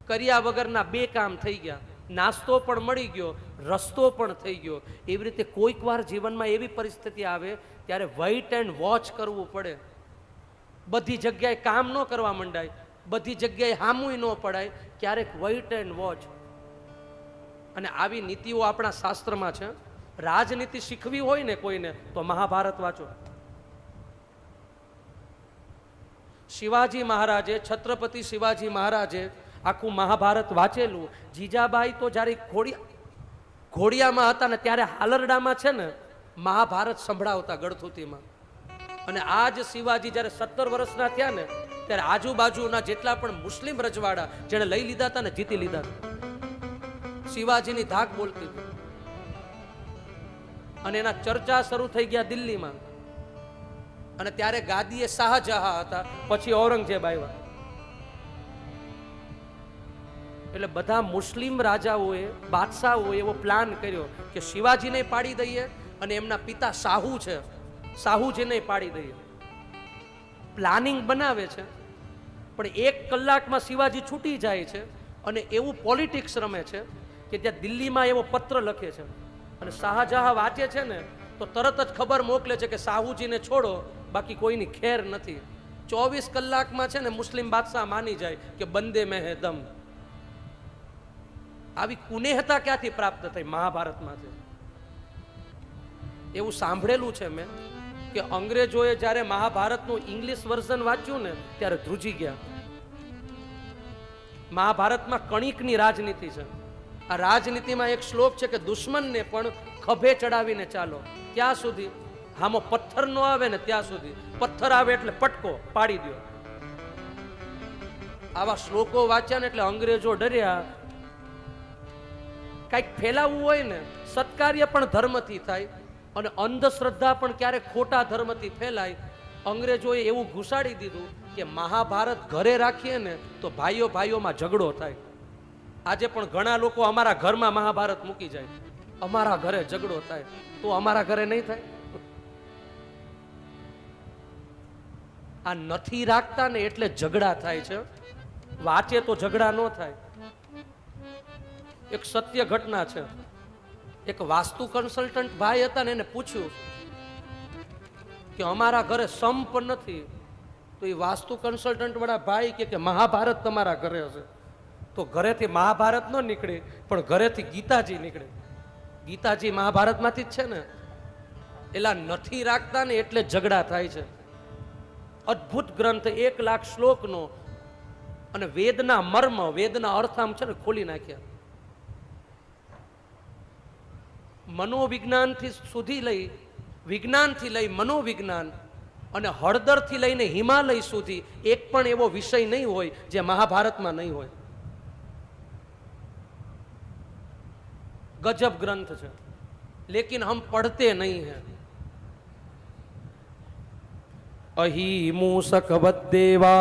કર્યા વગરના બે કામ થઈ ગયા, નાસ્તો પણ મળી ગયો, રસ્તો પણ થઈ ગયો. એવી રીતે કોઈક વાર જીવનમાં એવી પરિસ્થિતિ આવે ત્યારે વેઇટ એન્ડ વોચ કરવું પડે. બધી જગ્યાએ કામ ન કરવા માંડાય, બધી જગ્યાએ હામુય ન પડાય, ક્યારેક વેઇટ એન્ડ વોચ. અને આવી નીતિઓ આપણા શાસ્ત્રમાં છે. રાજનીતિ શીખવી હોય ને કોઈને તો મહાભારત વાંચો. શિવાજી મહારાજે, છત્રપતિ શિવાજી મહારાજે આખું મહાભારત વાંચેલું. જીજાબાઈ તો જ્યારે ઘોડિયામાં હતા ને ત્યારે હાલરડામાં છે ને મહાભારત સંભળાવતા ગળથુતીમાં. અને આ જ શિવાજી જ્યારે 17 વર્ષના થયા ને ત્યારે આજુબાજુના જેટલા પણ મુસ્લિમ રજવાડા જેને લઈ લીધા હતા ને જીતી લીધા હતા. શિવાજીની ધાક બોલતી હતી. અને એના ચર્ચા શરૂ થઈ ગયા દિલ્હીમાં. અને ત્યારે ગાદીએ શાહજહાં હતા, પછી ઔરંગઝેબ આવ્યા. એટલે બધા મુસ્લિમ રાજાઓએ, બાદશાહોએ એવો પ્લાન કર્યો કે શિવાજીને પાડી દઈએ અને એમના પિતા શાહુ છે, શાહુજીને પાડી દઈએ. પ્લાનિંગ બનાવે છે, પણ 1 કલાકમાં શિવાજી છૂટી જાય છે. અને એવું પોલિટિક્સ રમે છે કે ત્યાં દિલ્હીમાં એવો પત્ર લખે છે અને શાહજહાં વાંચે છે ને તો તરત જ ખબર મોકલે છે કે શાહુજીને છોડો, બાકી કોઈની ખેર નથી. 24 કલાકમાં છે ને મુસ્લિમ બાદશાહ માની જાય કે બંદે મેં હે દમ. આવી કુનેહતા ક્યાંથી પ્રાપ્ત થઈ? મહાભારતમાંથી. એવું સાંભળેલું છે મેં કે અંગ્રેજોએ જ્યારે મહાભારતનું ઇંગ્લિશ વર્ઝન વાંચ્યું ને ત્યારે ધ્રુજી ગયા. મહાભારતમાં કણિકની રાજનીતિ છે. આ રાજનીતિમાં એક શ્લોક છે કે દુશ્મનને પણ ખભે ચડાવીને ચાલો. ક્યાં સુધી? હામો પથ્થર નો આવે ને ત્યાં સુધી. પથ્થર આવે એટલે પટકો પાડી દો. આવા શ્લોકો વાંચ્યા ને એટલે અંગ્રેજો ડર્યા. કઈક ફેલાવવું હોય ને, સત્કાર્ય પણ ધર્મથી થાય અને અંધશ્રદ્ધા પણ ક્યારેક ખોટા ધર્મથી ફેલાય. અંગ્રેજોએ એવું ઘુસાડી દીધું કે મહાભારત ઘરે રાખીએ ને તો ભાઈઓ ભાઈઓમાં ઝઘડો થાય. આજે પણ ઘણા લોકો અમારા ઘરમાં મહાભારત મૂકી જાય, અમારા ઘરે ઝઘડો થાય, તો અમારા ઘરે નહીં થાય? આ નથી રાખતા ને એટલે ઝઘડા થાય છે. વાંચે તો ઝઘડા ન થાય. એક સત્ય ઘટના છે. એક વાસ્તુ કન્સલ્ટન્ટ ભાઈ હતા ને એને પૂછ્યું કે અમારા ઘરે સંપ નથી. તો એ વાસ્તુ કન્સલ્ટન્ટ વાળા ભાઈ કે મહાભારત તમારા ઘરે હશે. તો ઘરેથી મહાભારત ન નીકળે પણ ઘરેથી ગીતાજી નીકળે. ગીતાજી મહાભારતમાંથી જ છે ને. એલા નથી રાખતા ને એટલે ઝઘડા થાય છે. અદ્ભુત ગ્રંથ, 1 લાખ શ્લોકનો, અને વેદના મર્મ, વેદના અર્થ આમ છે ને ખોલી નાખ્યા. મનોવિજ્ઞાનથી સુધી લઈ, વિજ્ઞાનથી લઈ મનોવિજ્ઞાન અને હળદરથી લઈને હિમાલય સુધી એક પણ એવો વિષય નહીં હોય જે મહાભારતમાં નહીં હોય. गजब ग्रंथ है, लेकिन हम पढ़ते नहीं हैं. अही मूसक वद्देवा